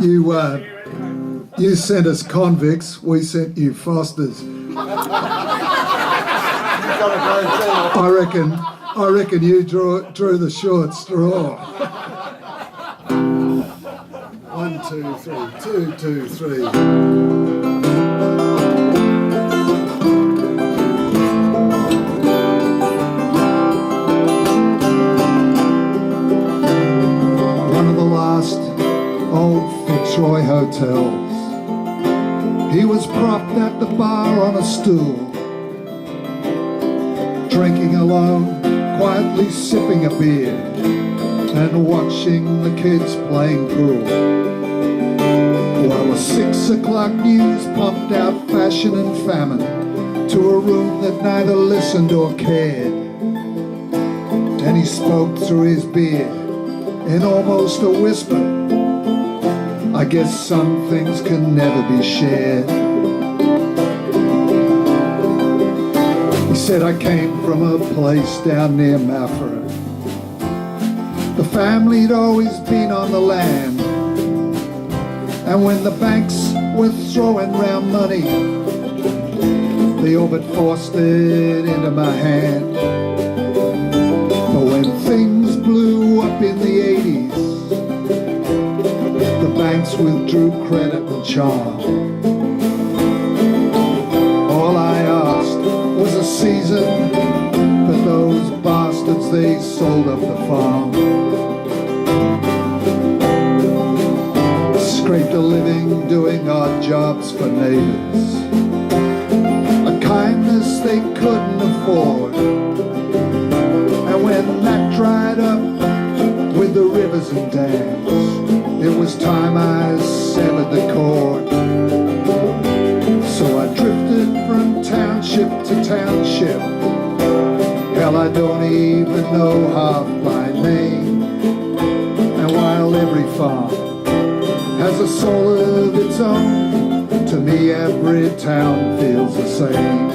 You sent us convicts, we sent you Fosters. I reckon you drew the short straw. 1, 2, 3, 2, 2, 3. One of the last old Fitzroy hotels. He was propped at the bar on a stool, drinking alone, quietly sipping a beer and watching the kids playing pool. While the 6 o'clock news pumped out fashion and famine to a room that neither listened or cared. And he spoke through his beer in almost a whisper, I guess some things can never be shared. He said, I came from a place down near Maffra. The family'd always been on the land, and when the banks were throwing round money, they all but forced it into my hand. But when things blew up in the 80s, the banks withdrew credit and charm. All I asked was a season, but those bastards, they sold up the farm. Scraped a living doing odd jobs for neighbors, a kindness they couldn't afford. And when that dried up with the rivers and dams, it was time I severed the cord. So I drifted from township to township. Hell, I don't even know half my name. And while every farm has a soul of its own, to me every town feels the same.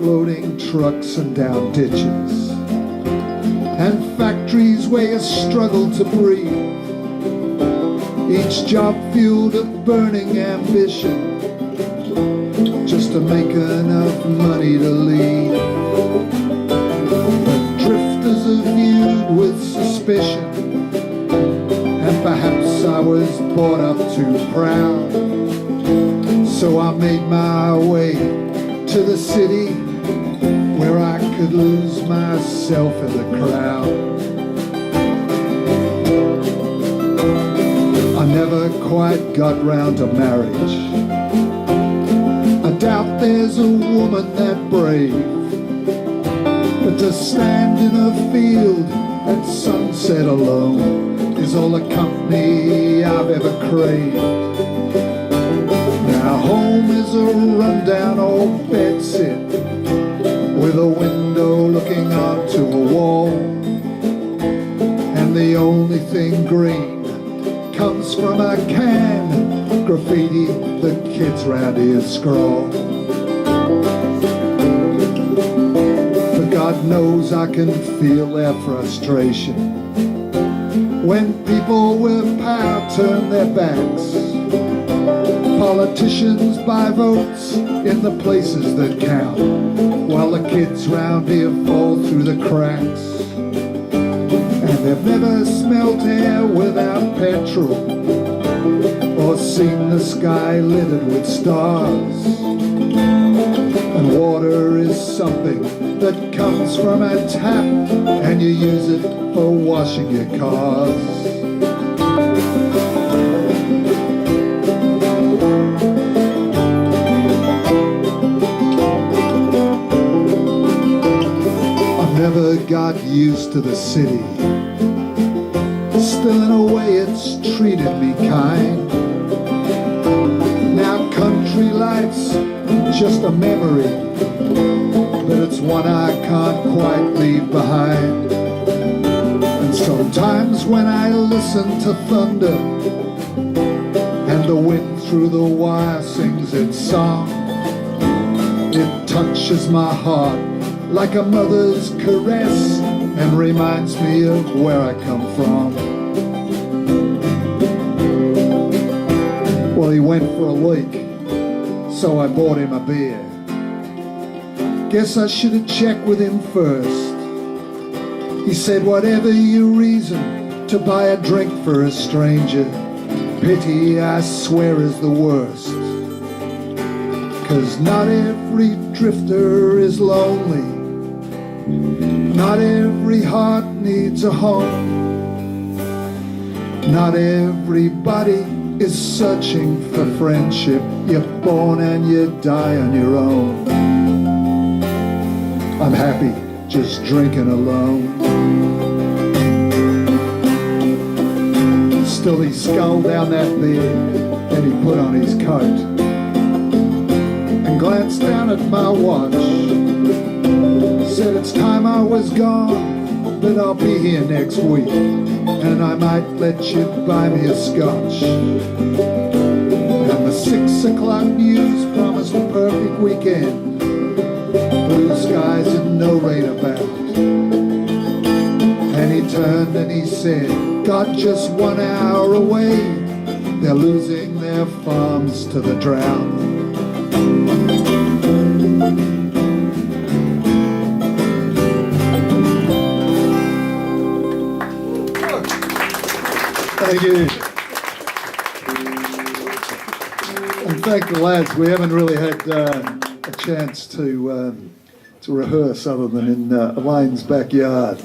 Loading trucks and down ditches, and factories where you struggle to breathe. Each job fueled a burning ambition, just to make enough money to leave. But drifters are viewed with suspicion, and perhaps I was brought up too proud. So I made my way to the city where I could lose myself in the crowd. I never quite got round to marriage. I doubt there's a woman that brave, but to stand in a field at sunset alone is all the company I've ever craved. Now home is a rundown old bedsit with a window looking onto a wall, and the only thing green comes from a can graffiti the kids round here scrawl. But God knows I can feel their frustration when people with power turn their backs. Politicians buy votes in the places that count, while the kids round here fall through the cracks. And they've never smelt air without petrol, or seen the sky littered with stars. And water is something that comes from a tap, and you use it for washing your cars. Never got used to the city, still in a way it's treated me kind. Now country life's just a memory, but it's one I can't quite leave behind. And sometimes when I listen to thunder and the wind through the wire sings its song, touches my heart like a mother's caress and reminds me of where I come from. Well, he went for a leak, so I bought him a beer. Guess I should have checked with him first. He said, whatever your reason to buy a drink for a stranger, pity, I swear, is the worst. 'Cause not every drifter is lonely, not every heart needs a home, not everybody is searching for friendship. You're born and you die on your own. I'm happy just drinking alone. Still he sculled down that beer, then he put on his coat and glanced down at my watch. Said it's time I was gone, but I'll be here next week, and I might let you buy me a scotch. And the 6 o'clock news promised a perfect weekend, blue skies and no rain about. And he turned and he said, God, just 1 hour away, they're losing their farms to the drought. Thank you. And thank the lads. We haven't really had a chance to rehearse other than in Elaine's backyard.